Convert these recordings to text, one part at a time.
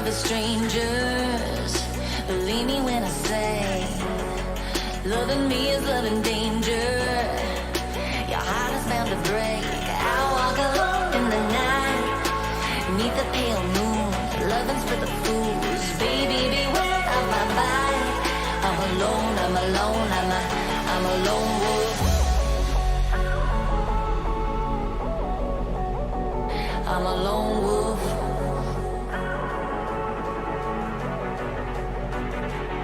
The strangers, believe me when I say, loving me is loving danger. Your heart is bound to break. I walk alone in the night, neath the pale moon. Loving's for the fools. Baby, beware of my bite. I'm alone, I'm alone, I'm a lone wolf. I'm a lone wolf.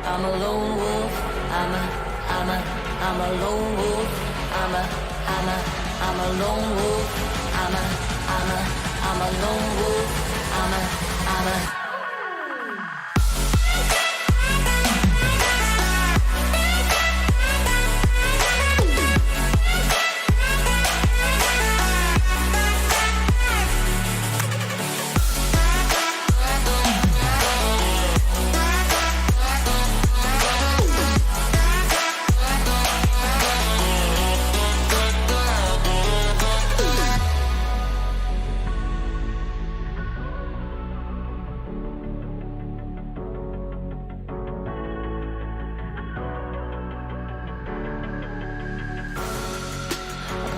I'm a lone wolf. I'm a lone wolf. I'm a lone wolf. I'm a lone wolf. I'm a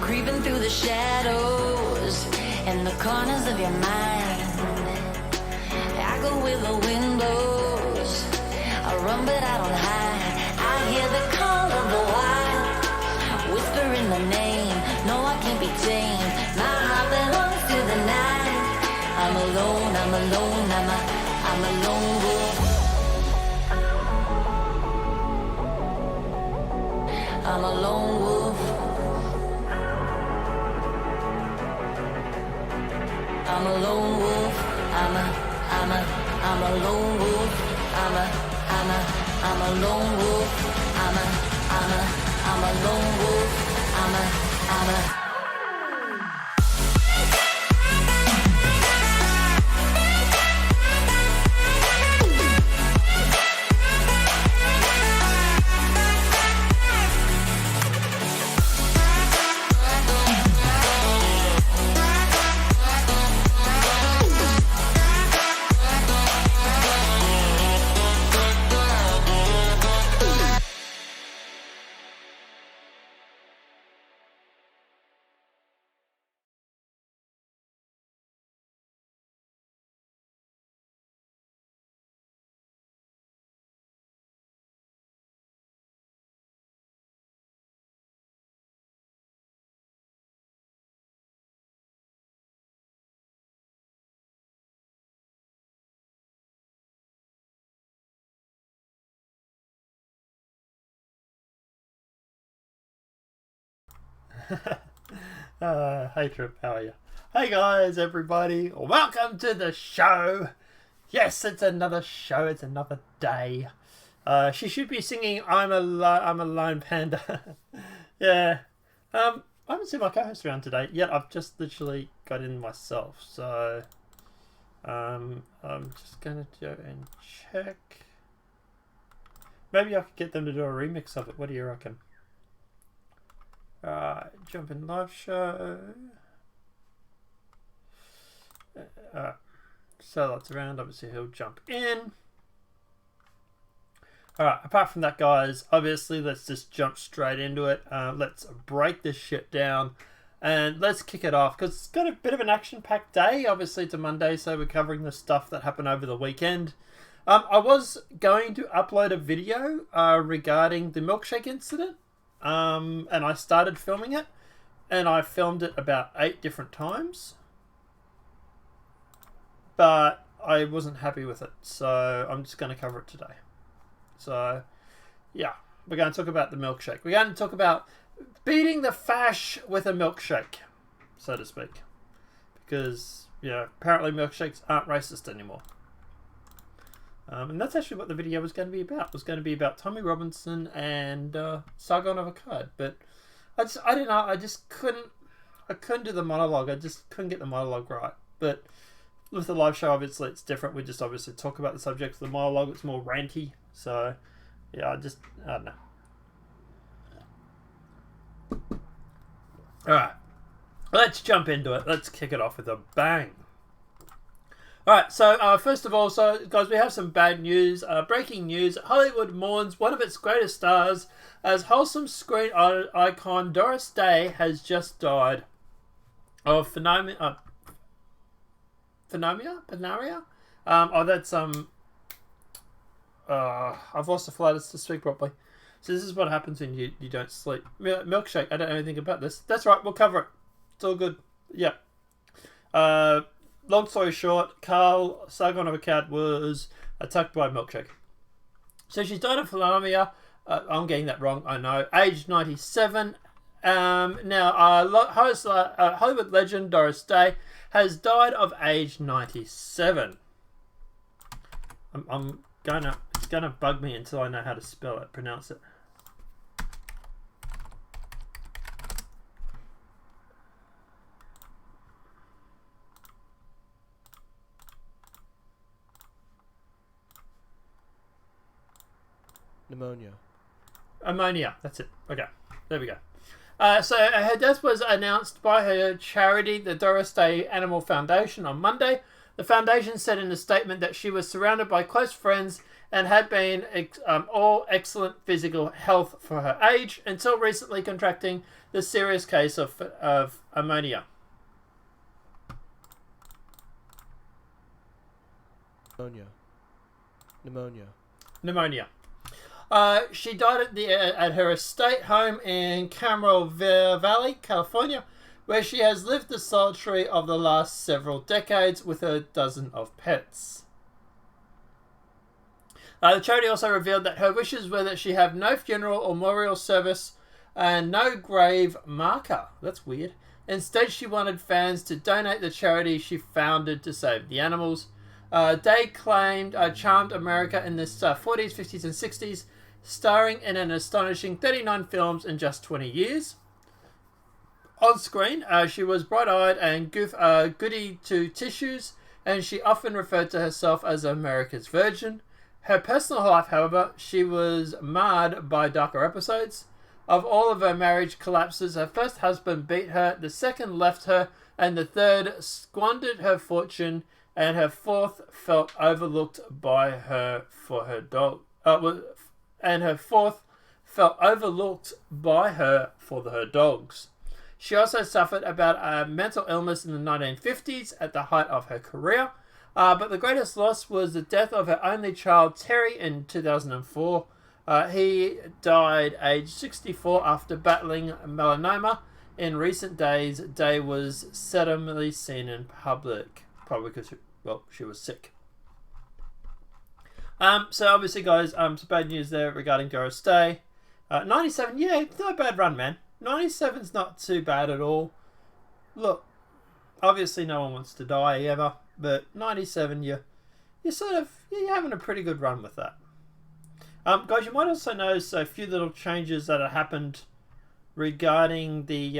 creeping through the shadows and the corners of your mind. I go with the wind blows. I run but I don't hide. I hear the call of the wild, whispering my name. No, I can't be tamed. My heart belongs to the night. I'm alone, I'm alone, I'm a lone wolf. I'm a lone wolf. I'm a lone wolf. I'm a lone wolf. I'm a lone wolf. I'm a lone wolf. I'm a Hey Trip, how are you? Hey guys, everybody, welcome to the show. Yes, it's another show, it's another day. She should be singing I'm a lone panda. Yeah. I haven't seen my co-host around today yet. I've just literally got in myself, so I'm just gonna go and check. Maybe I could get them to do a remix of it. What do you reckon? Jump in live show. Salot's around, obviously he'll jump in. Alright, apart from that guys, obviously let's just jump straight into it. Let's break this shit down and let's kick it off because it's got a bit of an action-packed day. Obviously it's a Monday, so we're covering the stuff that happened over the weekend. I was going to upload a video regarding the Milkshake incident. And I started filming it, and I filmed it about 8 different times, but I wasn't happy with it, so I'm just going to cover it today. So, yeah, we're going to talk about the milkshake. We're going to talk about beating the fash with a milkshake, so to speak, because, you know, apparently milkshakes aren't racist anymore. And that's actually what the video was going to be about. It was going to be about Tommy Robinson and Sargon of Akkad. But I don't know. I couldn't do the monologue. I just couldn't get the monologue right. But with the live show, obviously, it's different. We just obviously talk about the subjects. The monologue, it's more ranty. So, yeah, I don't know. Alright. Let's jump into it. Let's kick it off with a bang. Alright, so first of all, guys, we have some bad news. Breaking news, Hollywood mourns one of its greatest stars as wholesome screen icon Doris Day has just died of phenaria? That's I've lost the flatus to speak properly. So this is what happens when you don't sleep. Milkshake, I don't know anything about this. That's right, we'll cover it. It's all good. Yeah. Long story short, Sargon of Akkad was attacked by Milkshake. So she's died of phenaria. I'm getting that wrong, I know. Age 97. Now, Hollywood legend Doris Day has died of age 97. It's gonna bug me until I know how to pronounce it. Ammonia, that's it. Okay, there we go. So her death was announced by her charity, the Doris Day Animal Foundation, on Monday. The foundation said in a statement that she was surrounded by close friends and had been all excellent physical health for her age until recently contracting the serious case of ammonia. Pneumonia. She died at her estate home in Camaro Valley, California, where she has lived the solitary of the last several decades with a dozen of pets. The charity also revealed that her wishes were that she have no funeral or memorial service and no grave marker. That's weird. Instead, she wanted fans to donate the charity she founded to save the animals. Day claimed charmed America in the 40s, 50s, and 60s, starring in an astonishing 39 films in just 20 years. On screen, she was bright-eyed and goody to tissues, and she often referred to herself as America's Virgin. Her personal life, however, she was marred by darker episodes. Of all of her marriage collapses, her first husband beat her, the second left her, and the third squandered her fortune, and her fourth felt overlooked by her for her dog. Her dogs. She also suffered about a mental illness in the 1950s at the height of her career. But the greatest loss was the death of her only child, Terry, in 2004. He died aged 64 after battling melanoma. In recent days, Day was seldomly seen in public, probably because, she was sick. So obviously, guys, some bad news there regarding Doris Day. 97, yeah, it's not a bad run, man. 97's not too bad at all. Look, obviously no one wants to die ever, but 97, you're having a pretty good run with that. Guys, you might also notice a few little changes that have happened regarding the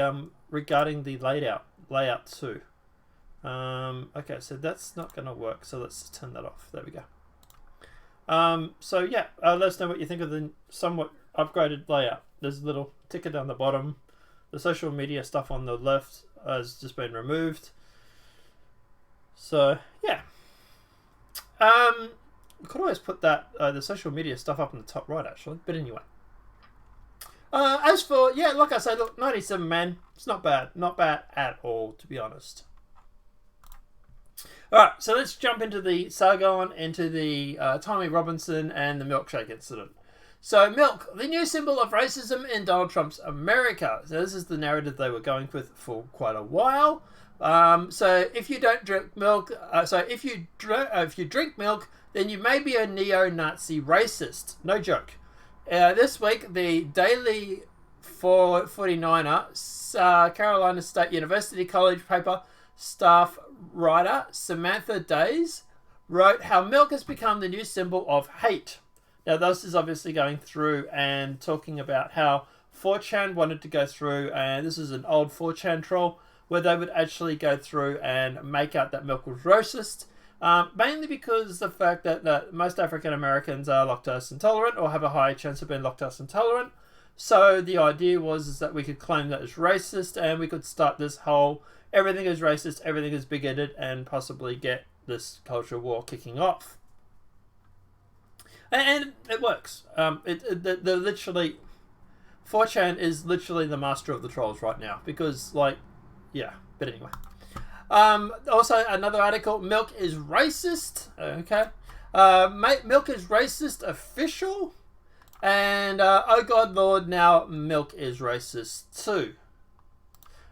layout too. Okay, so that's not going to work, so let's turn that off. There we go. So yeah, let us know what you think of the somewhat upgraded layout. There's a little ticker down the bottom. The social media stuff on the left has just been removed. So yeah, we could always put that the social media stuff up in the top right actually. But anyway, as for like I say, look, 97, man, it's not bad at all, to be honest. All right, so let's jump into the saga on into the Tommy Robinson and the Milkshake incident. So, milk, the new symbol of racism in Donald Trump's America. So this is the narrative they were going with for quite a while. So if you don't drink milk, if you drink milk, then you may be a neo-Nazi racist. No joke. This week, the Daily 49er, Carolina State University College paper staff writer Samantha Days wrote how milk has become the new symbol of hate. Now, this is obviously going through and talking about how 4chan wanted to go through, and this is an old 4chan troll, where they would actually go through and make out that milk was racist, mainly because the fact that most African Americans are lactose intolerant or have a high chance of being lactose intolerant. So the idea was that we could claim that as racist, and we could start this whole everything is racist, everything is bigoted, and possibly get this culture war kicking off. And it works. The literally 4chan is literally the master of the trolls right now because, but anyway. Also, another article, milk is racist. Okay. Milk is racist official. And, oh God, Lord, now milk is racist too.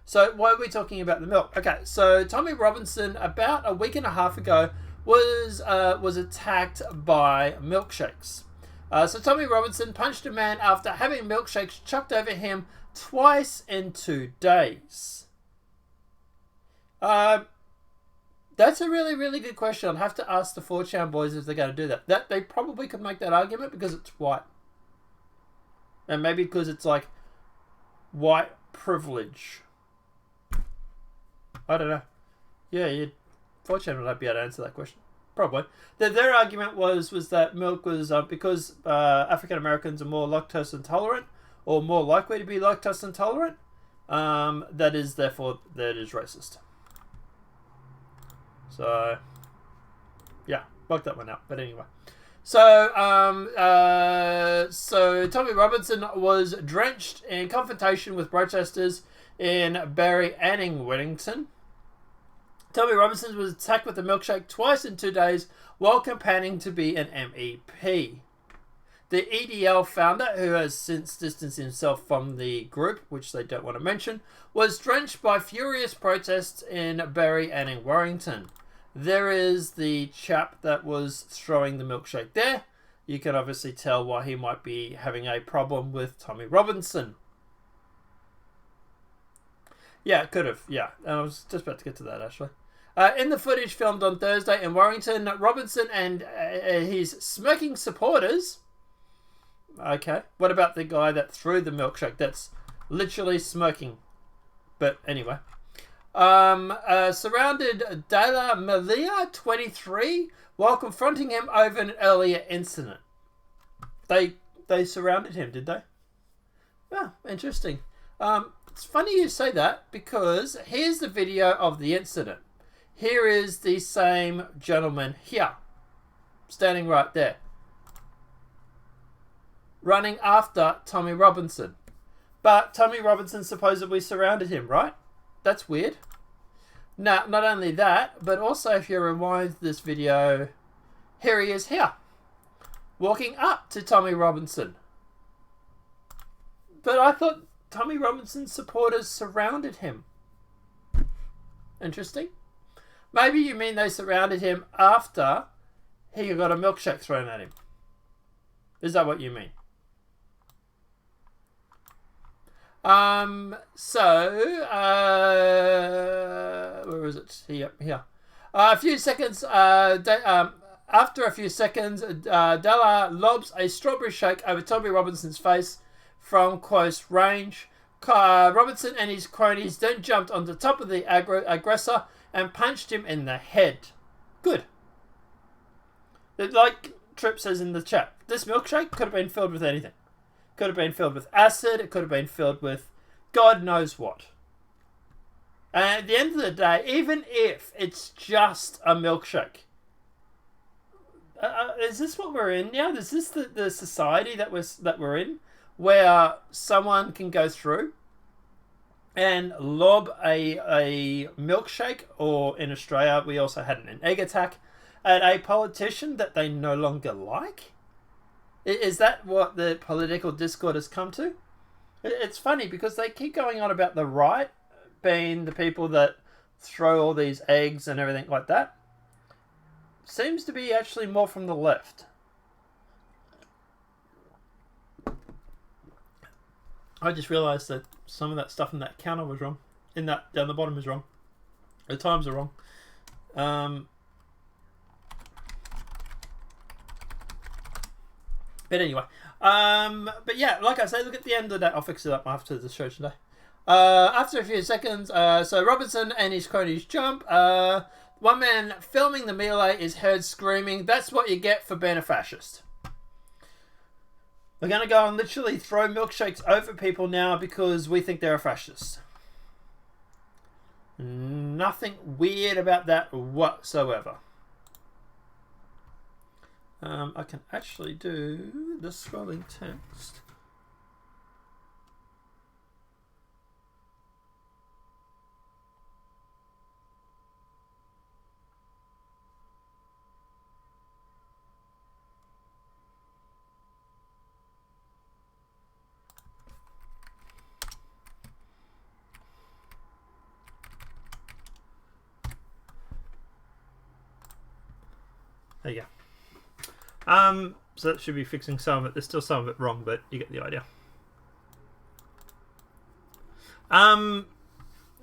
So, why are we talking about the milk? Okay, so Tommy Robinson, about a week and a half ago, was attacked by milkshakes. So Tommy Robinson punched a man after having milkshakes chucked over him twice in 2 days. That's a really, really good question. I'll have to ask the 4chan boys if they're going to do that. That they probably could make that argument because it's white. And maybe because it's like white privilege. I don't know. Yeah, 4chan would be able to answer that question. Probably. Their argument was that milk was because African Americans are more lactose intolerant or more likely to be lactose intolerant. That is racist. So, yeah, work that one out. But anyway. So Tommy Robinson was drenched in confrontation with protesters in Barry Anning, Wellington. Tommy Robinson was attacked with a milkshake twice in 2 days while campaigning to be an MEP. The EDL founder, who has since distanced himself from the group, which they don't want to mention, was drenched by furious protests in Bury and in Warrington. There is the chap that was throwing the milkshake there. You can obviously tell why he might be having a problem with Tommy Robinson. Yeah, could have. Yeah, I was just about to get to that, actually. In the footage filmed on Thursday in Warrington, Robinson and his smirking supporters... Okay, what about the guy that threw the milkshake? That's literally smirking. But anyway. Surrounded Dela Malia, 23, while confronting him over an earlier incident. They surrounded him, did they? Yeah, interesting. It's funny you say that, because here's the video of the incident. Here is the same gentleman here, standing right there, running after Tommy Robinson. But Tommy Robinson supposedly surrounded him, right? That's weird. Now, not only that, but also if you rewind this video, here he is here, walking up to Tommy Robinson. But I thought Tommy Robinson's supporters surrounded him. Interesting. Maybe you mean they surrounded him after he got a milkshake thrown at him. Is that what you mean? Where is it? Here. A few seconds, after a few seconds, Della lobs a strawberry shake over Tommy Robinson's face from close range. Robinson and his cronies then jumped on the top of the aggressor and punched him in the head. Good. Like Trip says in the chat, this milkshake could have been filled with anything. Could have been filled with acid. It could have been filled with God knows what. And at the end of the day, even if it's just a milkshake, is this what we're in now? Is this the society that we're in, where someone can go through and lob a milkshake, or in Australia we also had an egg attack, at a politician that they no longer like? Is that what the political discord has come to? It's funny because they keep going on about the right being the people that throw all these eggs and everything like that. Seems to be actually more from the left. I just realised that some of that stuff in that counter was wrong. Down the bottom is wrong. The times are wrong. But anyway, but yeah, like I say, look at the end of that. I'll fix it up after the show today. After a few seconds, so Robinson and his cronies jump. One man filming the melee is heard screaming, "That's what you get for being a fascist." We're going to go and literally throw milkshakes over people now because we think they're a fascist. Nothing weird about that whatsoever. I can actually do the scrolling text. There you go. So that should be fixing some of it. There's still some of it wrong, but you get the idea. Now,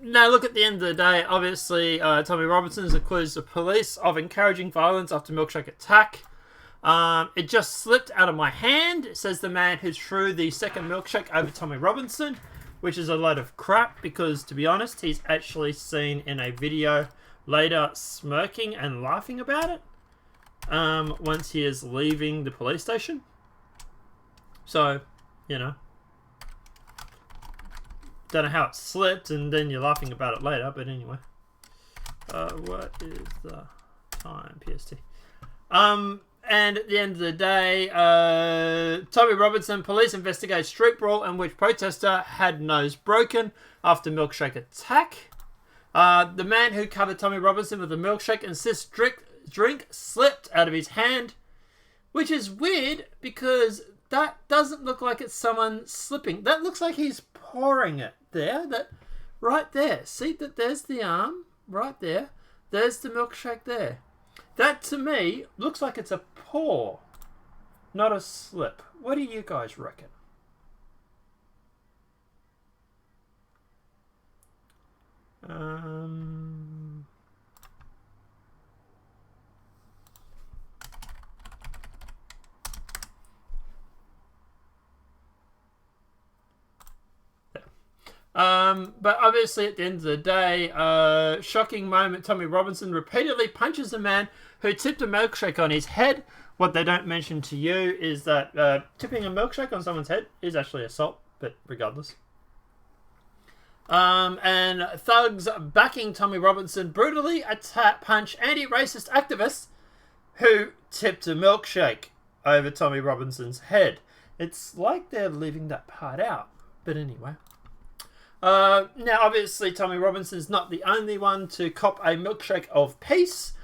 look, at the end of the day, obviously, Tommy Robinson has accused the police of encouraging violence after milkshake attack. It just slipped out of my hand, says the man who threw the second milkshake over Tommy Robinson, which is a load of crap because, to be honest, he's actually seen in a video later smirking and laughing about it. Once he is leaving the police station. So, you know. Don't know how it slipped, and then you're laughing about it later, but anyway. What is the time? PST. And at the end of the day, Tommy Robinson, police investigate street brawl in which protester had nose broken after milkshake attack. The man who covered Tommy Robinson with a milkshake insists drink slipped out of his hand, which is weird because that doesn't look like it's someone slipping. That looks like he's pouring it there. That right there. See that there's the arm right there. There's the milkshake there. That to me looks like it's a pour, not a slip. What do you guys reckon? But obviously at the end of the day, shocking moment, Tommy Robinson repeatedly punches a man who tipped a milkshake on his head. What they don't mention to you is that tipping a milkshake on someone's head is actually assault, but regardless. And thugs backing Tommy Robinson brutally punch anti-racist activists who tipped a milkshake over Tommy Robinson's head. It's like they're leaving that part out, but anyway. Now, obviously, Tommy Robinson's not the only one to cop a milkshake of peace.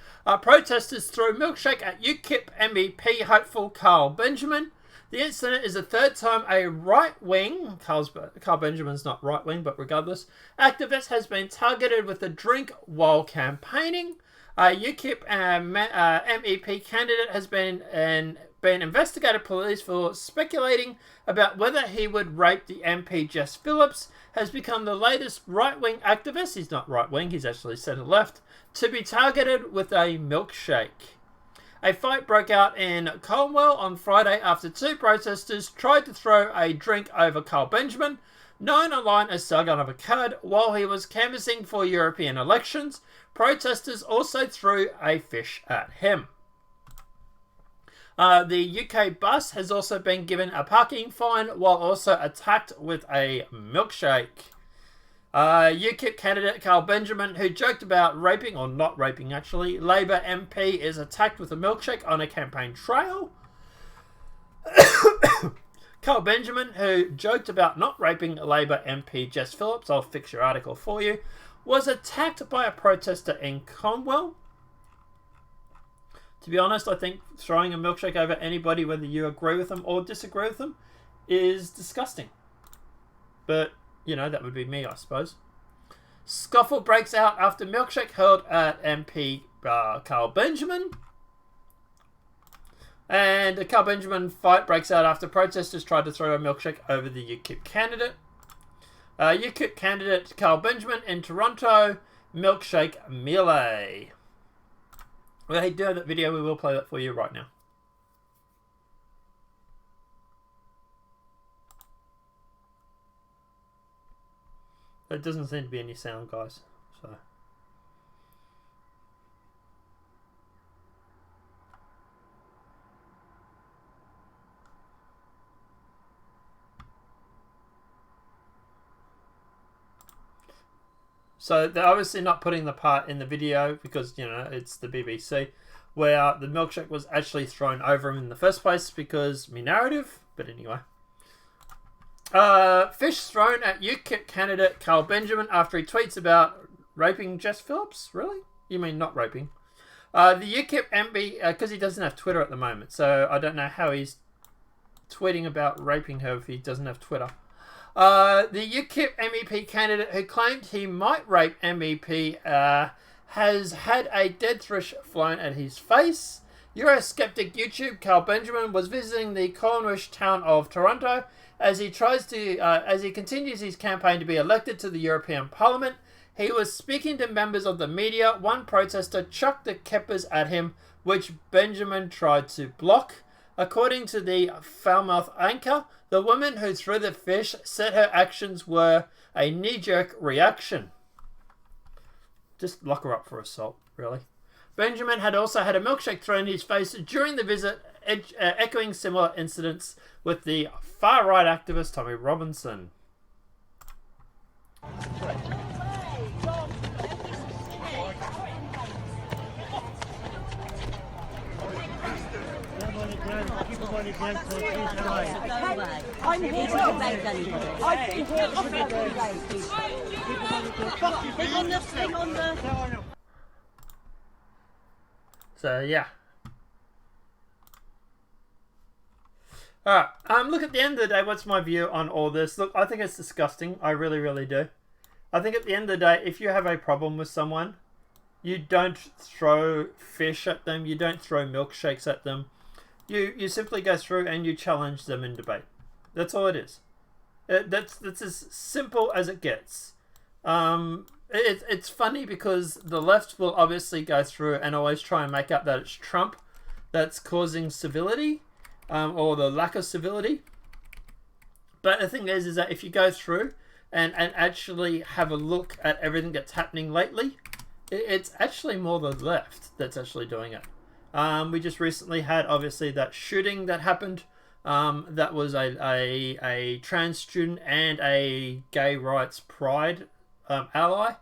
Protesters threw milkshake at UKIP MEP hopeful Carl Benjamin. The incident is the third time a right-wing, Carl Benjamin's not right-wing, but regardless, activist has been targeted with a drink while campaigning. UKIP MEP candidate has been investigated police for speculating about whether he would rape the MP Jess Phillips, has become the latest right-wing activist, he's not right-wing, he's actually centre-left, to be targeted with a milkshake. A fight broke out in Cornwall on Friday after two protesters tried to throw a drink over Carl Benjamin, known online as Sargon of Akkad, while he was canvassing for European elections. Protesters also threw a fish at him. The UK bus has also been given a parking fine while also attacked with a milkshake. UKIP candidate Carl Benjamin, who joked about raping, or not raping actually, Labour MP is attacked with a milkshake on a campaign trail. Carl Benjamin, who joked about not raping Labour MP Jess Phillips, I'll fix your article for you, was attacked by a protester in Cornwall. To be honest, I think throwing a milkshake over anybody, whether you agree with them or disagree with them, is disgusting. But, you know, that would be me, I suppose. Scuffle breaks out after milkshake hurled at MP Carl Benjamin. And the Carl Benjamin fight breaks out after protesters tried to throw a milkshake over the UKIP candidate. UKIP candidate Carl Benjamin in Toronto, milkshake melee. Well, hey, do have that video. We will play that for you right now. There doesn't seem to be any sound, guys. So they're obviously not putting the part in the video because, you know, it's the BBC, where the milkshake was actually thrown over him in the first place because me narrative. But anyway. Fish thrown at UKIP candidate Carl Benjamin after he tweets about raping Jess Phillips? Really? You mean not raping? The UKIP MP, because he doesn't have Twitter at the moment, so I don't know how he's tweeting about raping her if he doesn't have Twitter. The UKIP MEP candidate who claimed he might rape MEP has had a dead thrush flown at his face. Eurosceptic YouTube Carl Benjamin was visiting the Cornish town of Toronto as he continues his campaign to be elected to the European Parliament. He was speaking to members of the media. One protester chucked the keppers at him, which Benjamin tried to block. According to the Falmouth anchor, the woman who threw the fish said her actions were a knee-jerk reaction. Just lock her up for assault, really. Benjamin had also had a milkshake thrown in his face during the visit, echoing similar incidents with the far-right activist Tommy Robinson. I'm here to debate anybody. I've been here to debate. So yeah. Alright, look, at the end of the day, what's my view on all this? Look, I think it's disgusting. I really, really do. I think at the end of the day, if you have a problem with someone, you don't throw fish at them. You don't throw milkshakes at them. You simply go through and you challenge them in debate. That's all it is. That's as simple as it gets. It's funny because the left will obviously go through and always try and make out that it's Trump that's causing civility. Or the lack of civility. But the thing is that if you go through and actually have a look at everything that's happening lately, it's actually more the left that's actually doing it. We just recently had, obviously, that shooting that happened. That was a trans student and a gay rights pride ally.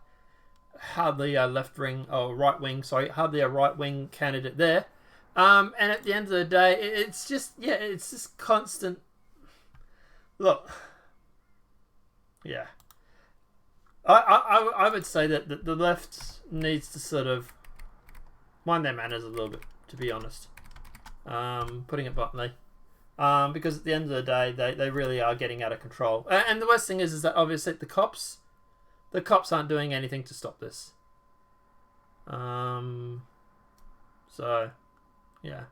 Hardly a left-wing, or right-wing, sorry, hardly a right-wing candidate there. And at the end of the day, it's just, yeah, it's just constant. Look, yeah, I would say that the left needs to sort of mind their manners a little bit, to be honest. Putting it bluntly, because at the end of the day, they really are getting out of control. And the worst thing is that obviously the cops aren't doing anything to stop this. So. Yeah.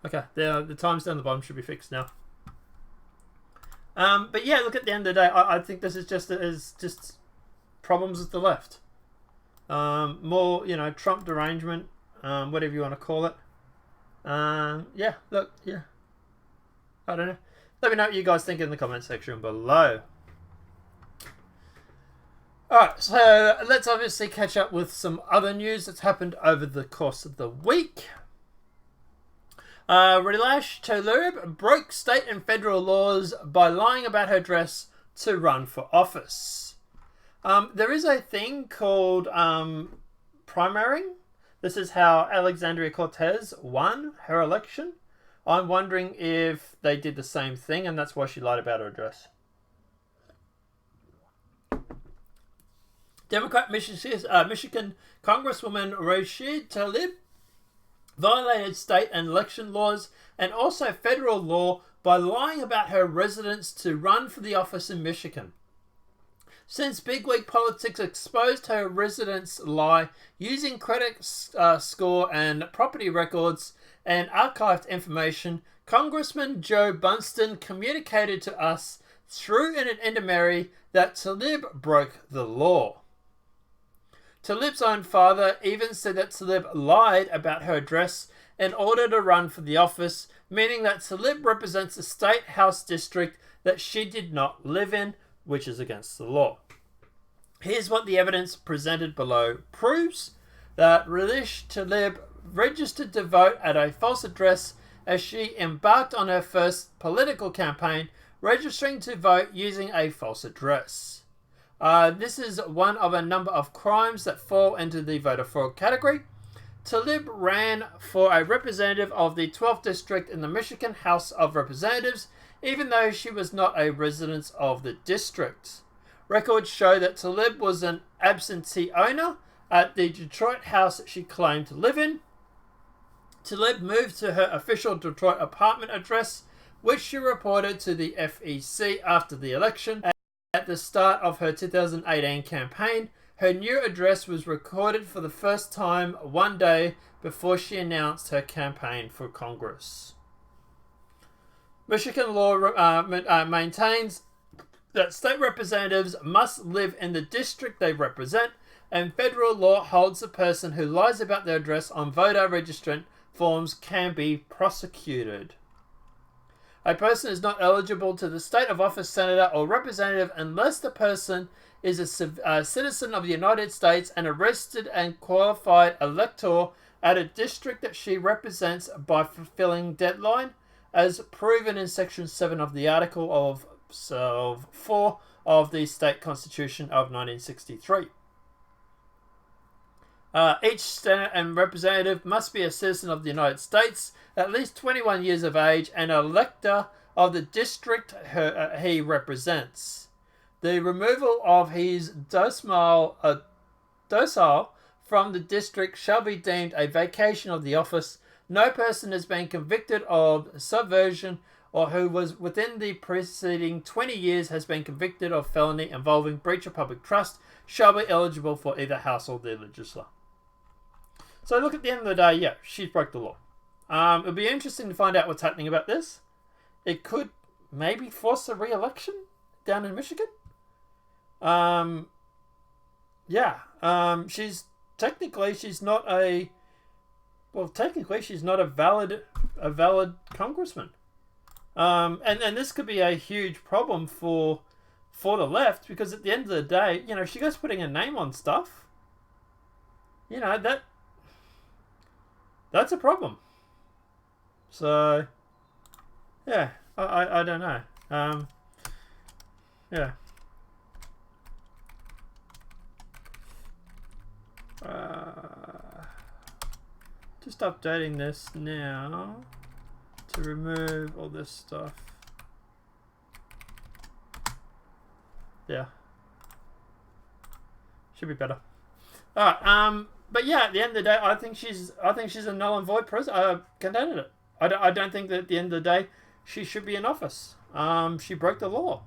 Okay, the times down the bottom should be fixed now. But yeah, look, at the end of the day, I think this is just problems with the left. More, Trump derangement, whatever you want to call it. Yeah, look, yeah. I don't know. Let me know what you guys think in the comment section below. Alright, so let's obviously catch up with some other news that's happened over the course of the week. Rashida Tlaib broke state and federal laws by lying about her dress to run for office. There is a thing called primarying. This is how Alexandria Cortez won her election. I'm wondering if they did the same thing and that's why she lied about her dress. Democrat Michigan Congresswoman Rashida Tlaib violated state and election laws and also federal law by lying about her residence to run for the office in Michigan. Since bigwig politics exposed her residence lie using credit score and property records and archived information, Congressman Joe Bunston communicated to us through an intermediary that Tlaib broke the law. Tlaib's own father even said that Tlaib lied about her address in order to run for the office, meaning that Tlaib represents a state house district that she did not live in, which is against the law. Here's what the evidence presented below proves: that Rashida Tlaib registered to vote at a false address as she embarked on her first political campaign, registering to vote using a false address. This is one of a number of crimes that fall into the voter fraud category. Tlaib ran for a representative of the 12th District in the Michigan House of Representatives, even though she was not a resident of the district. Records show that Tlaib was an absentee owner at the Detroit house that she claimed to live in. Tlaib moved to her official Detroit apartment address, which she reported to the FEC after the election. At the start of her 2018 campaign, her new address was recorded for the first time one day before she announced her campaign for Congress. Michigan law maintains that state representatives must live in the district they represent, and federal law holds the person who lies about their address on voter registrant forms can be prosecuted. A person is not eligible to the state of office, senator, or representative unless the person is a citizen of the United States and a registered and qualified elector at a district that she represents by fulfilling deadline, as proven in Section 7 of the Article of 4 of the state constitution of 1963. Each Senate and representative must be a citizen of the United States, at least 21 years of age, and an elector of the district he represents. The removal of his docile from the district shall be deemed a vacation of the office. No person has been convicted of subversion or who was within the preceding 20 years has been convicted of felony involving breach of public trust shall be eligible for either house or the legislature. So look, at the end of the day, yeah, she's broke the law. It'll be interesting to find out what's happening about this. It could maybe force a re-election down in Michigan. She's not a valid congressman. And this could be a huge problem for the left, because at the end of the day, if she goes putting a name on stuff, that's a problem. So, yeah, I don't know. Yeah. Just updating this now to remove all this stuff. Yeah. Should be better. Alright, but yeah, at the end of the day, I think she's a null and void candidate. I don't think that at the end of the day she should be in office. She broke the law.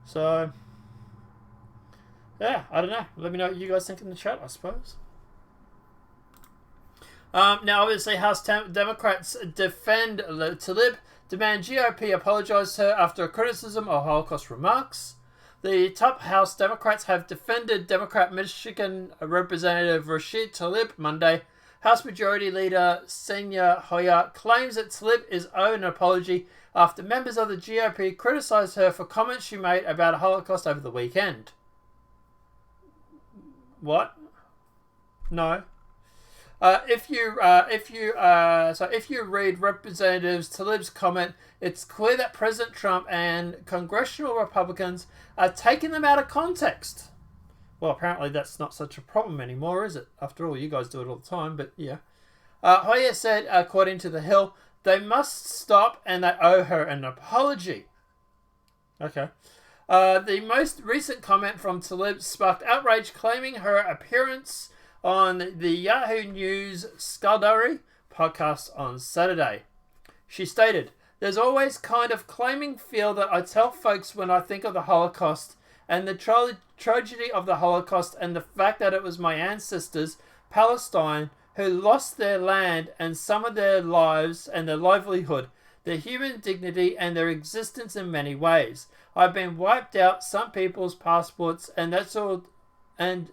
So yeah, I don't know. Let me know what you guys think in the chat, I suppose. Now, obviously, House Democrats defend Tlaib, demand GOP apologize to her after criticism of Holocaust remarks. The top House Democrats have defended Democrat Michigan Representative Rashida Tlaib Monday. House Majority Leader Senior Hoyer claims that Tlaib is owed an apology after members of the GOP criticized her for comments she made about a Holocaust over the weekend. What? No. If you read Representative Tlaib's comment, it's clear that President Trump and congressional Republicans are taking them out of context. Well, apparently that's not such a problem anymore, is it? After all, you guys do it all the time, but yeah. Hoyer said, according to The Hill, they must stop and they owe her an apology. Okay. The most recent comment from Tlaib sparked outrage, claiming her appearance on the Yahoo News Scudery podcast on Saturday. She stated, "There's always kind of claiming feel that I tell folks when I think of the Holocaust and the tragedy of the Holocaust and the fact that it was my ancestors, Palestine, who lost their land and some of their lives and their livelihood, their human dignity and their existence in many ways. I've been wiped out some people's passports and that's all, and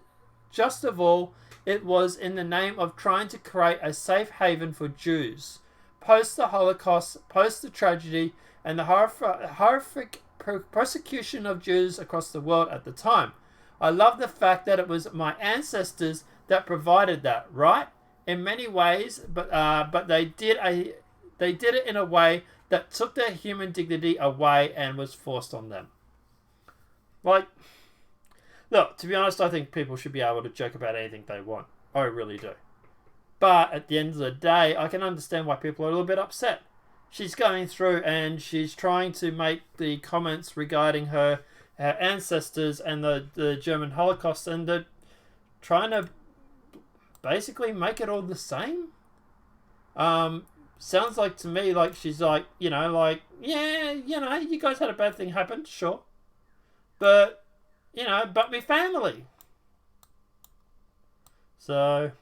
just of all, it was in the name of trying to create a safe haven for Jews. Post the Holocaust, post the tragedy, and the horrific persecution of Jews across the world at the time. I love the fact that it was my ancestors that provided that, right? In many ways, but they did it in a way that took their human dignity away and was forced on them." Like, look, to be honest, I think people should be able to joke about anything they want. I really do. But at the end of the day, I can understand why people are a little bit upset. She's going through and she's trying to make the comments regarding her ancestors and the German Holocaust, and they're trying to basically make it all the same. Sounds like to me like she's like, yeah, you guys had a bad thing happen, sure. But, but me family. So,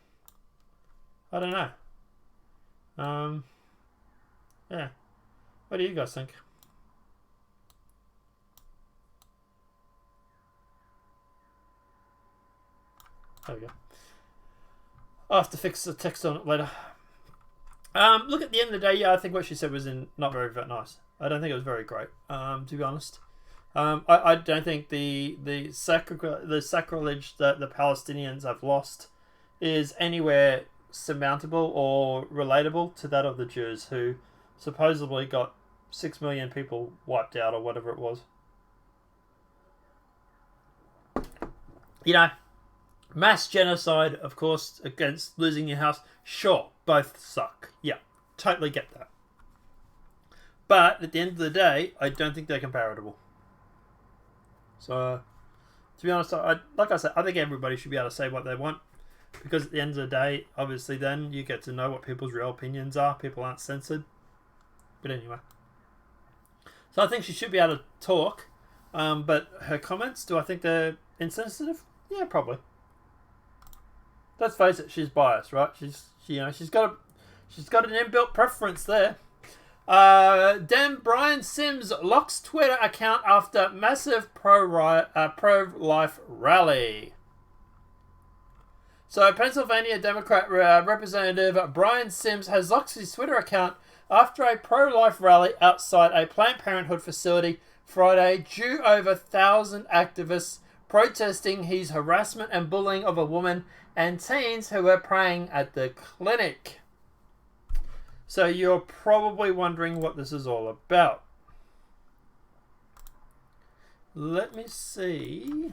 I don't know. Yeah. What do you guys think? There we go. I'll have to fix the text on it later. Look, at the end of the day, yeah, I think what she said was not very nice. I don't think it was very great, to be honest. I don't think the sacrilege that the Palestinians have lost is anywhere surmountable or relatable to that of the Jews, who supposedly got 6 million people wiped out or whatever it was. You know, mass genocide, of course, against losing your house. Sure, both suck. Yeah, totally get that. But at the end of the day, I don't think they're comparable. So, to be honest, like I said, I think everybody should be able to say what they want. Because at the end of the day, obviously then you get to know what people's real opinions are. People aren't censored. But anyway. So I think she should be able to talk. But her comments, do I think they're insensitive? Yeah, probably. Let's face it, she's biased, right? She's got an inbuilt preference there. Brian Sims locks Twitter account after massive pro-life rally. So, Pennsylvania Democrat Representative Brian Sims has locked his Twitter account after a pro-life rally outside a Planned Parenthood facility Friday due over 1,000 activists protesting his harassment and bullying of a woman and teens who were praying at the clinic. So you're probably wondering what this is all about. Let me see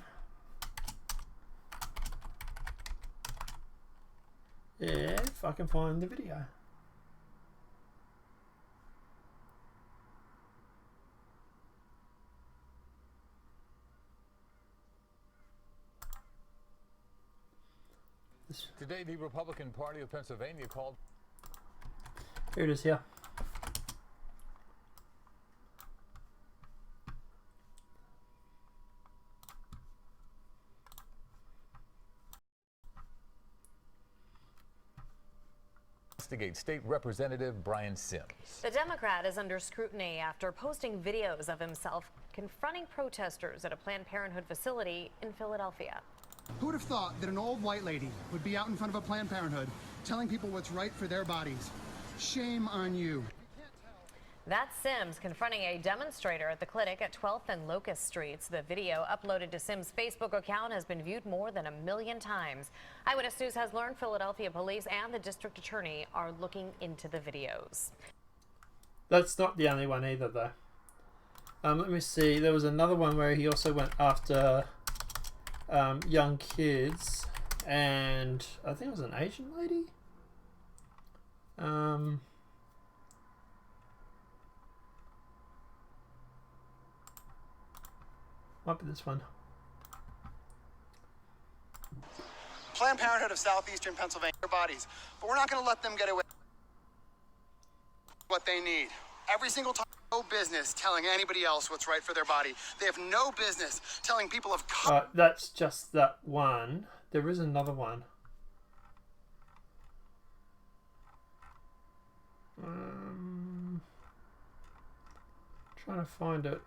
if I can find the video. Today, the Republican Party of Pennsylvania called... Here it is here. Investigate State Representative Brian Sims. The Democrat is under scrutiny after posting videos of himself confronting protesters at a Planned Parenthood facility in Philadelphia. Who would have thought that an old white lady would be out in front of a Planned Parenthood telling people what's right for their bodies? Shame on you. That's Sims confronting a demonstrator at the clinic at 12th and Locust Streets. The video uploaded to Sims' Facebook account has been viewed more than 1 million times. Eyewitness News has learned Philadelphia police and the district attorney are looking into the videos. That's not the only one either, though. Let me see. There was another one where he also went after young kids, and I think it was an Asian lady. Might be this one. Planned Parenthood of Southeastern Pennsylvania, their bodies, but we're not going to let them get away with what they need. Every single time, no business telling anybody else what's right for their body. They have no business telling people of color. That's just that one. There is another one. Trying to find it.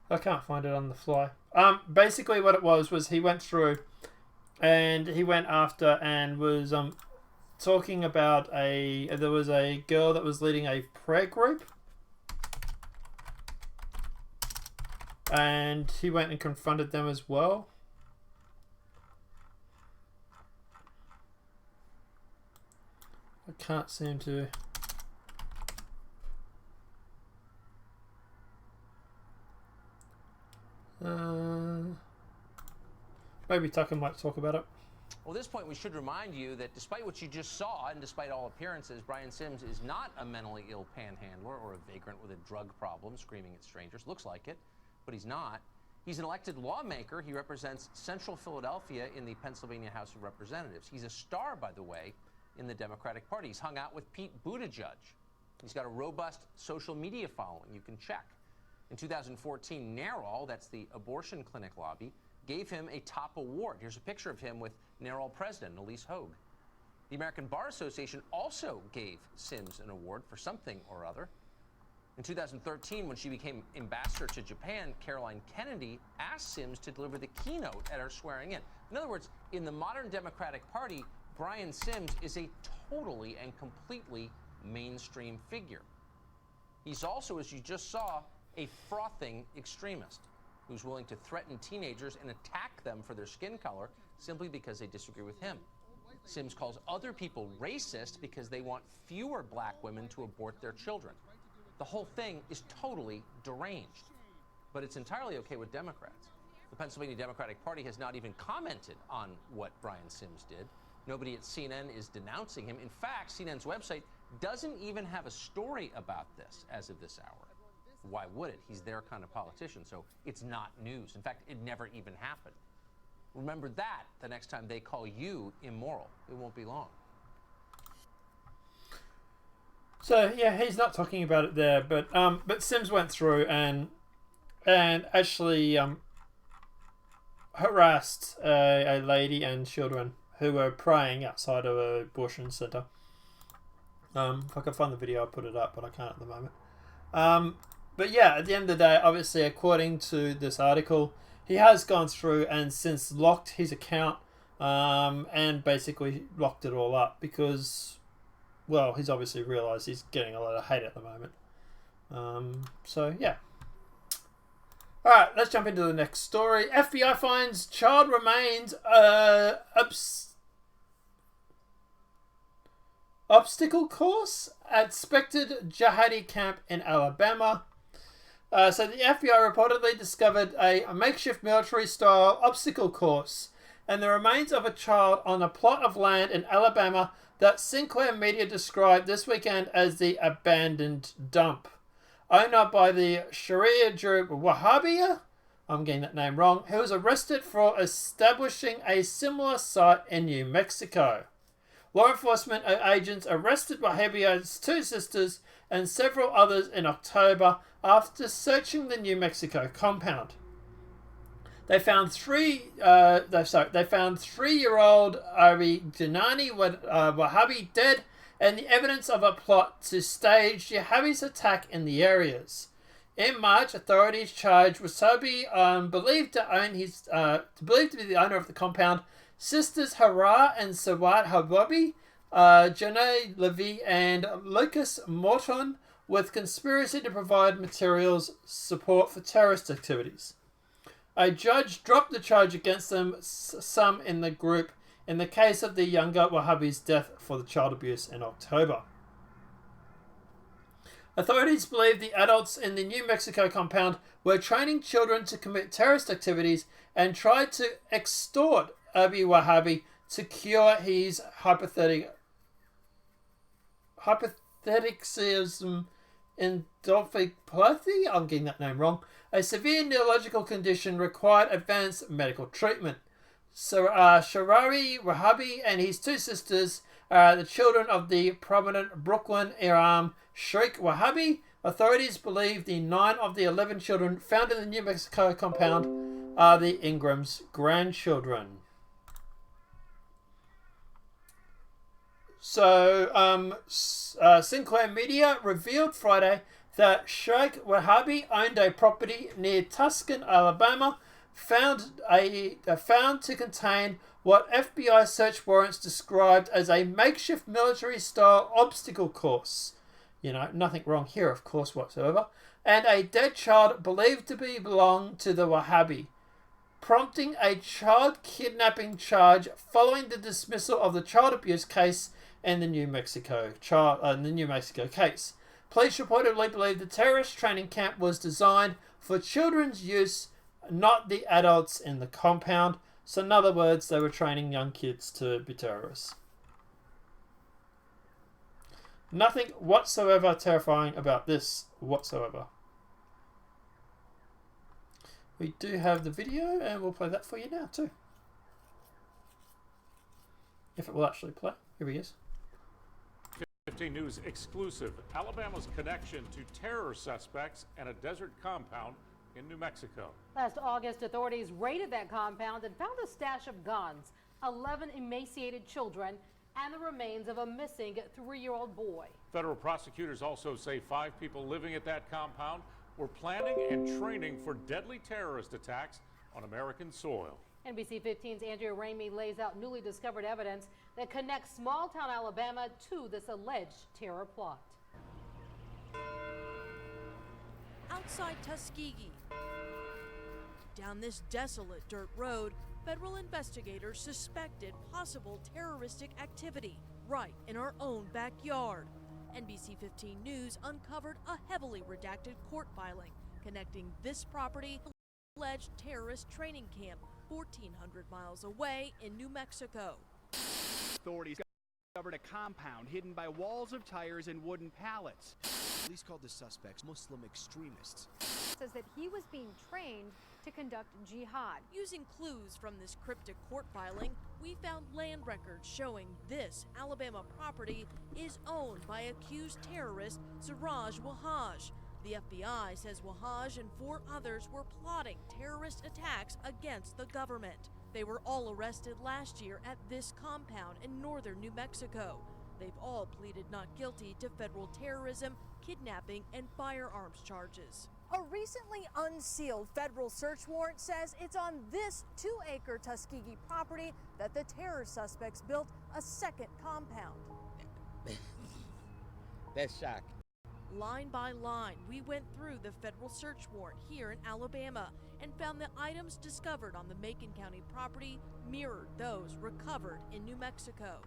I can't find it on the fly. Basically what it was he went through and he went after and was talking about there was a girl that was leading a prayer group, and he went and confronted them as well. I can't seem to... maybe Tucker might talk about it. Well, at this point, we should remind you that despite what you just saw, and despite all appearances, Brian Sims is not a mentally ill panhandler or a vagrant with a drug problem screaming at strangers. Looks like it, but he's not. He's an elected lawmaker. He represents Central Philadelphia in the Pennsylvania House of Representatives. He's a star, by the way, in the Democratic Party. He's hung out with Pete Buttigieg. He's got a robust social media following. You can check. In 2014, NARAL, that's the abortion clinic lobby, gave him a top award. Here's a picture of him with NARAL president Elise Hogue. The American Bar Association also gave Sims an award for something or other. In 2013, when she became ambassador to Japan, Caroline Kennedy asked Sims to deliver the keynote at her swearing in. In other words, in the modern Democratic Party, Brian Sims is a totally and completely mainstream figure. He's also, as you just saw, a frothing extremist who's willing to threaten teenagers and attack them for their skin color simply because they disagree with him. Sims calls other people racist because they want fewer black women to abort their children. The whole thing is totally deranged, but it's entirely okay with Democrats. The Pennsylvania Democratic Party has not even commented on what Brian Sims did. Nobody at CNN is denouncing him. In fact, CNN's website doesn't even have a story about this as of this hour. Why would it? He's their kind of politician, so it's not news. In fact, it never even happened. Remember that the next time they call you immoral. It won't be long. So yeah, he's not talking about it there, but Sims went through and actually harassed a lady and children who were praying outside of an abortion centre. If I can find the video, I'll put it up, but I can't at the moment. But yeah, at the end of the day, obviously, according to this article, he has gone through and since locked his account and basically locked it all up because, well, he's obviously realised he's getting a lot of hate at the moment. So yeah. Alright, let's jump into the next story. FBI finds child remains obstacle course at expected jihadi camp in Alabama. So the FBI reportedly discovered a makeshift military-style obstacle course and the remains of a child on a plot of land in Alabama that Sinclair Media described this weekend as the abandoned dump. Owned by the Sharia group Wahhabiyya, I'm getting that name wrong, who was arrested for establishing a similar site in New Mexico. Law enforcement agents arrested Wahhabiyya's two sisters and several others in October after searching the New Mexico compound. They found three-year-old Ari Janani Wahhabi dead and the evidence of a plot to stage Wahhabi's attack in the areas. In March, authorities charged Wasabi, believed to be the owner of the compound, sisters Hara and Sawat Hawabi, Janae Levy and Lucas Morton, with conspiracy to provide materials support for terrorist activities. A judge dropped the charge against them, some in the group, in the case of the younger Wahhabi's death for the child abuse in October. Authorities believe the adults in the New Mexico compound were training children to commit terrorist activities and tried to extort Abi Wahhabi to cure his hypotheticism encephalopathy, I'm getting that name wrong, a severe neurological condition required advanced medical treatment. So Sharari Wahhabi and his two sisters are the children of the prominent Brooklyn Imam Sheikh Wahhabi. Authorities believe the 9 of the 11 children found in the New Mexico compound are the Ingram's grandchildren. So, Sinclair Media revealed Friday that Sheikh Wahhabi owned a property near Tucson, Alabama, found to contain what FBI search warrants described as a makeshift military-style obstacle course. You know, nothing wrong here, of course, whatsoever. And a dead child believed to belong to the Wahhabi, prompting a child kidnapping charge following the dismissal of the child abuse case in the New Mexico case. Police reportedly believe the terrorist training camp was designed for children's use, not the adults in the compound. So in other words, they were training young kids to be terrorists. Nothing whatsoever terrifying about this whatsoever. We do have the video and we'll play that for you now too. If it will actually play. Here he is. 15 News exclusive. Alabama's connection to terror suspects and a desert compound in New Mexico. Last August, authorities raided that compound and found a stash of guns, 11 emaciated children, and the remains of a missing 3-year-old boy. Federal prosecutors also say 5 people living at that compound were planning and training for deadly terrorist attacks on American soil. NBC 15's Andrea Ramey lays out newly discovered evidence that connects small-town Alabama to this alleged terror plot. Outside Tuskegee, down this desolate dirt road, federal investigators suspected possible terroristic activity right in our own backyard. NBC 15 News uncovered a heavily redacted court filing connecting this property alleged terrorist training camp 1,400 miles away in New Mexico. Authorities discovered a compound hidden by walls of tires and wooden pallets. Police called the suspects Muslim extremists. Says that he was being trained to conduct jihad. Using clues from this cryptic court filing, we found land records showing this Alabama property is owned by accused terrorist Siraj Wahaj. The FBI says Wahaj and 4 others were plotting terrorist attacks against the government. They were all arrested last year at this compound in northern New Mexico. They've all pleaded not guilty to federal terrorism, kidnapping, and firearms charges. A recently unsealed federal search warrant says it's on this 2-acre Tuskegee property that the terror suspects built a second compound. That's shocking. Line by line, we went through the federal search warrant here in Alabama and found the items discovered on the Macon County property mirrored those recovered in New Mexico.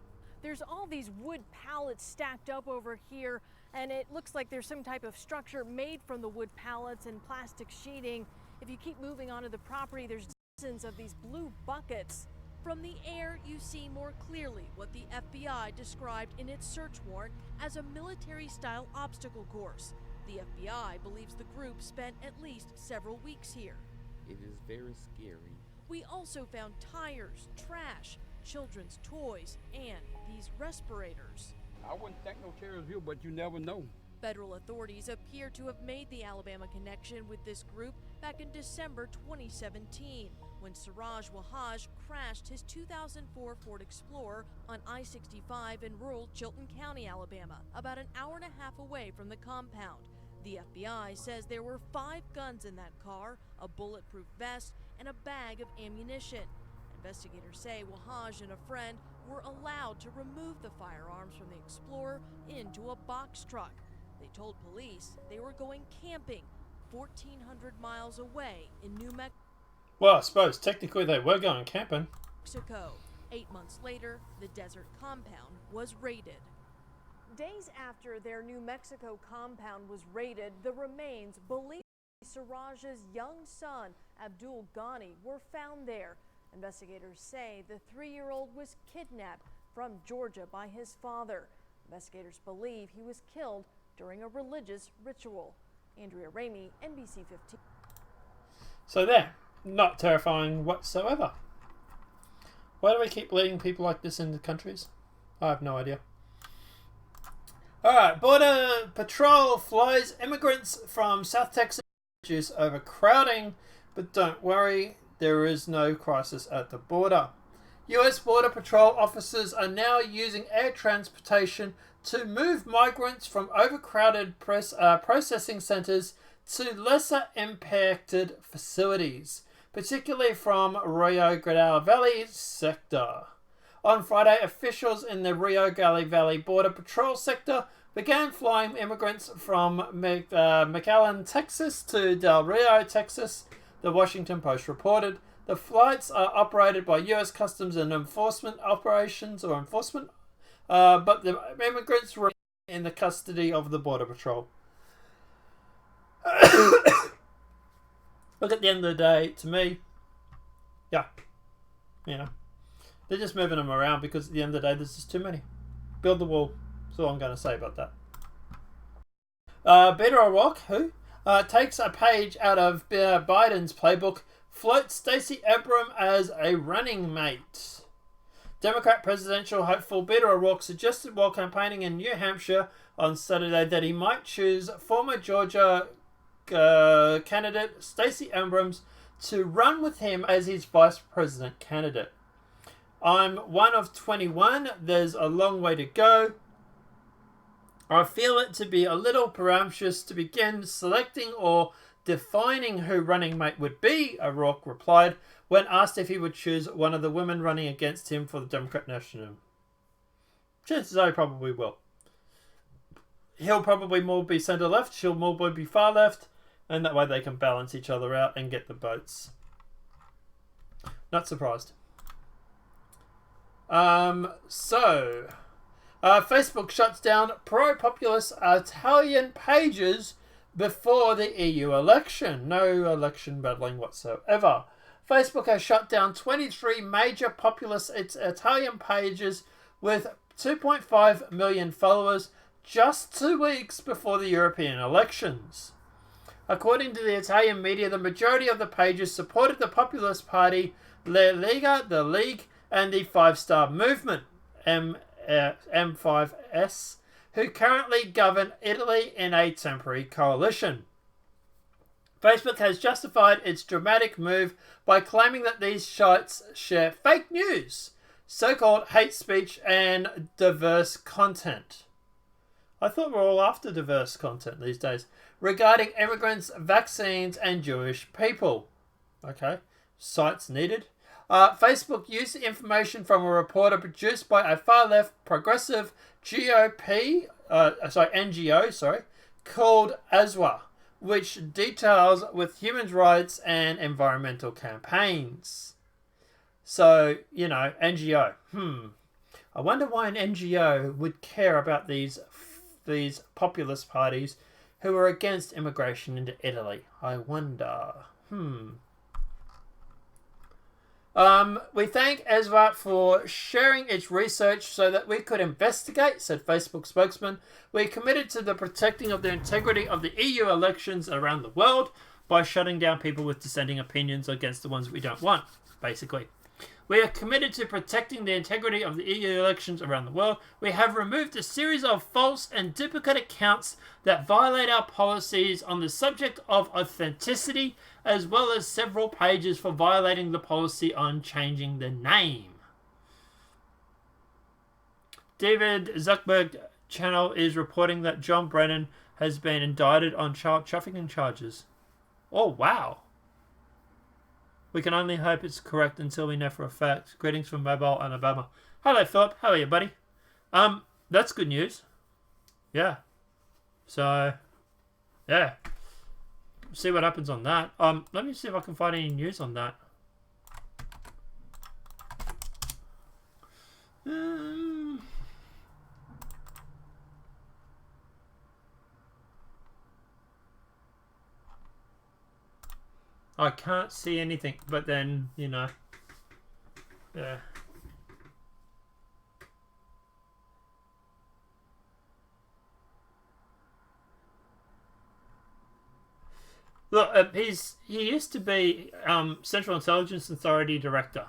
There's all these wood pallets stacked up over here, and it looks like there's some type of structure made from the wood pallets and plastic sheeting. If you keep moving onto the property, there's dozens of these blue buckets. From the air, you see more clearly what the FBI described in its search warrant as a military-style obstacle course. The FBI believes the group spent at least several weeks here. It is very scary. We also found tires, trash, children's toys, and these respirators. I wouldn't think no terrorists here, but you never know. Federal authorities appear to have made the Alabama connection with this group back in December 2017, when Siraj Wahaj crashed his 2004 Ford Explorer on I-65 in rural Chilton County, Alabama, about an hour and a half away from the compound. The FBI says there were 5 guns in that car, a bulletproof vest, and a bag of ammunition. Investigators say Wahaj and a friend were allowed to remove the firearms from the Explorer into a box truck. They told police they were going camping 1,400 miles away in New Mexico. Well, I suppose technically they were going camping. 8 months later, the desert compound was raided. Days after their New Mexico compound was raided, the remains believed to be Siraj's young son, Abdul Ghani, were found there. Investigators say the 3-year-old was kidnapped from Georgia by his father. Investigators believe he was killed during a religious ritual. Andrea Ramey, NBC 15. So there, not terrifying whatsoever. Why do we keep letting people like this into countries? I have no idea. Alright, Border Patrol flies immigrants from South Texas to reduce overcrowding, but don't worry, there is no crisis at the border. US Border Patrol officers are now using air transportation to move migrants from overcrowded processing centers to lesser impacted facilities, particularly from Rio Grande Valley sector. On Friday, officials in the Rio Grande Valley Border Patrol sector began flying immigrants from McAllen, Texas to Del Rio, Texas, the Washington Post reported. The flights are operated by U.S. Customs and Enforcement operations or enforcement, but the immigrants were in the custody of the Border Patrol. Look, at the end of the day, to me, yeah, you know, they're just moving them around because at the end of the day, there's just too many. Build the wall. That's all I'm going to say about that. Beto O'Rourke, who takes a page out of Biden's playbook, floats Stacey Abrams as a running mate. Democrat presidential hopeful Beto O'Rourke suggested while campaigning in New Hampshire on Saturday that he might choose former Georgia candidate Stacey Abrams to run with him as his vice president candidate. I'm one of 21. There's a long way to go. I feel it to be a little presumptuous to begin selecting or defining who running mate would be, O'Rourke replied when asked if he would choose one of the women running against him for the Democrat National. Chances are he probably will. He'll probably more be centre left, she'll more be far left, and that way they can balance each other out and get the votes. Not surprised. Facebook shuts down pro-populist Italian pages before the EU election. No election meddling whatsoever. Facebook has shut down 23 major populist Italian pages with 2.5 million followers just 2 weeks before the European elections. According to the Italian media, the majority of the pages supported the Populist Party, La Lega, the League, and the Five Star Movement, M5S, who currently govern Italy in a temporary coalition. Facebook has justified its dramatic move by claiming that these sites share fake news, so-called hate speech, and diverse content. I thought we're all after diverse content these days. Regarding immigrants, vaccines, and Jewish people. Okay, sites needed. Facebook used the information from a reporter produced by a far-left progressive NGO, called ASWA, which details with human rights and environmental campaigns. So, you know, NGO. I wonder why an NGO would care about these populist parties who are against immigration into Italy. I wonder. We thank ASWA for sharing its research so that we could investigate, said Facebook spokesman. We're committed to the protecting of the integrity of the EU elections around the world by shutting down people with dissenting opinions against the ones we don't want, basically. We are committed to protecting the integrity of the EU elections around the world. We have removed a series of false and duplicate accounts that violate our policies on the subject of authenticity, as well as several pages for violating the policy on changing the name. David Zuckerberg channel is reporting that John Brennan has been indicted on child trafficking charges. Oh, wow. We can only hope it's correct until we know for a fact. Greetings from Mobile, Alabama. Hello, Philip. How are you, buddy? That's good news. Yeah. So, yeah. See what happens on that. Let me see if I can find any news on that. I can't see anything, but then, you know, yeah. Look, he used to be Central Intelligence Authority Director.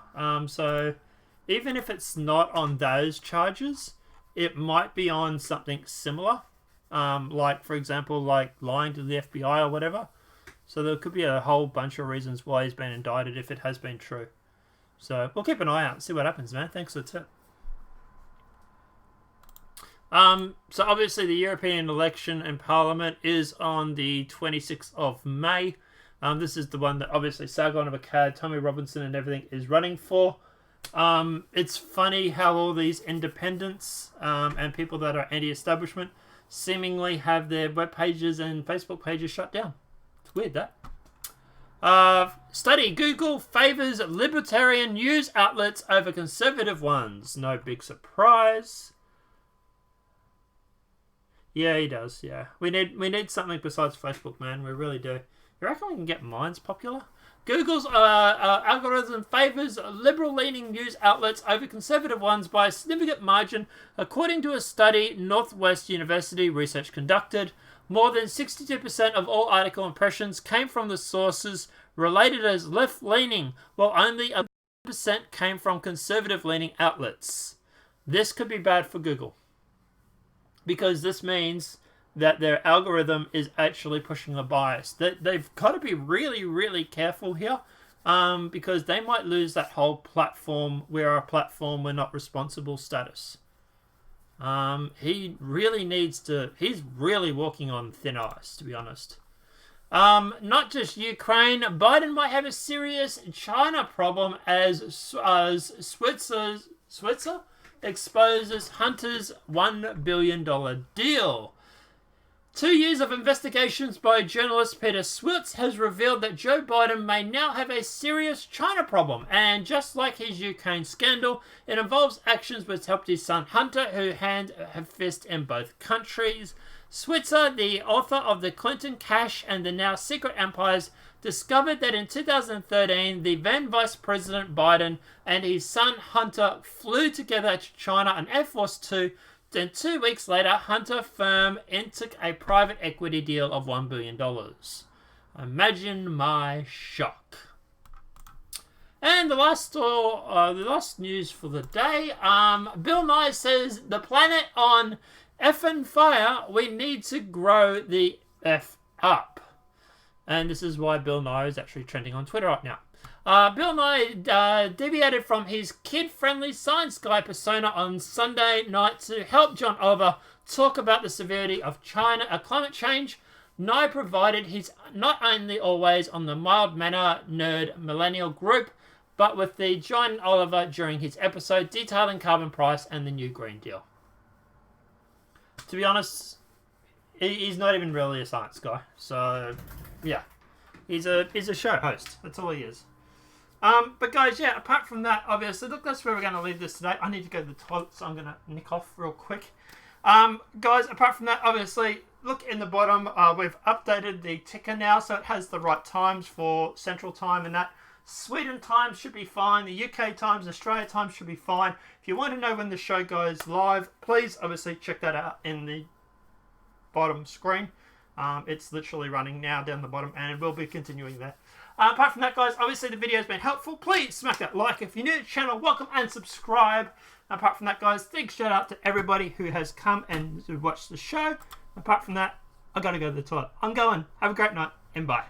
So even if it's not on those charges, it might be on something similar. Like, for example, like lying to the FBI or whatever. So there could be a whole bunch of reasons why he's been indicted if it has been true. So we'll keep an eye out and see what happens, man. Thanks for the tip. So obviously the European election and Parliament is on the 26th of May. This is the one that obviously Sargon of Akkad, Tommy Robinson and everything is running for. It's funny how all these independents and people that are anti-establishment seemingly have their web pages and Facebook pages shut down. It's weird, that. Study: Google favors libertarian news outlets over conservative ones. No big surprise. Yeah, he does. Yeah, we need something besides Facebook, man. We really do. You reckon we can get Minds popular? Google's algorithm favors liberal-leaning news outlets over conservative ones by a significant margin, according to a study Northwest University research conducted. More than 62% of all article impressions came from the sources related as left-leaning, while only 11% came from conservative-leaning outlets. This could be bad for Google, because this means that their algorithm is actually pushing a bias. They've got to be really, really careful here, because they might lose that whole platform, we're a platform, we're not responsible status. He really needs to, he's really walking on thin ice, to be honest. Not just Ukraine, Biden might have a serious China problem as Switzer exposes Hunter's $1 billion deal. 2 years of investigations by journalist Peter Switz has revealed that Joe Biden may now have a serious China problem, and just like his Ukraine scandal, it involves actions which helped his son Hunter, who hand a fist in both countries. Switzer, the author of The Clinton Cash and the Now Secret Empires, discovered that in 2013, the then Vice President Biden and his son Hunter flew together to China on Air Force Two. Then 2 weeks later, Hunter firm entered a private equity deal of $1 billion. Imagine my shock. And the last news for the day, Bill Nye says the planet on effing fire, we need to grow the F up. And this is why Bill Nye is actually trending on Twitter right now. Bill Nye deviated from his kid-friendly science guy persona on Sunday night to help John Oliver talk about the severity of climate change. Nye provided his not only always on the mild-manner nerd millennial group, but with the John Oliver during his episode detailing carbon price and the new Green Deal. To be honest, he's not even really a science guy. So, yeah. He's a show host. That's all he is. But guys, yeah, apart from that, obviously, look, that's where we're going to leave this today. I need to go to the toilet, so I'm going to nick off real quick. Guys, apart from that, obviously, look in the bottom. We've updated the ticker now, so it has the right times for Central Time and that. Sweden time should be fine. The UK times, Australia time should be fine. If you want to know when the show goes live, please obviously check that out in the bottom screen. It's literally running now down the bottom, and it will be continuing there. Apart from that, guys, obviously the video has been helpful. Please smack that like. If you're new to the channel, welcome and subscribe. Apart from that, guys, big shout out to everybody who has come and watched the show. Apart from that, I got to go to the toilet. I'm going. Have a great night, and bye.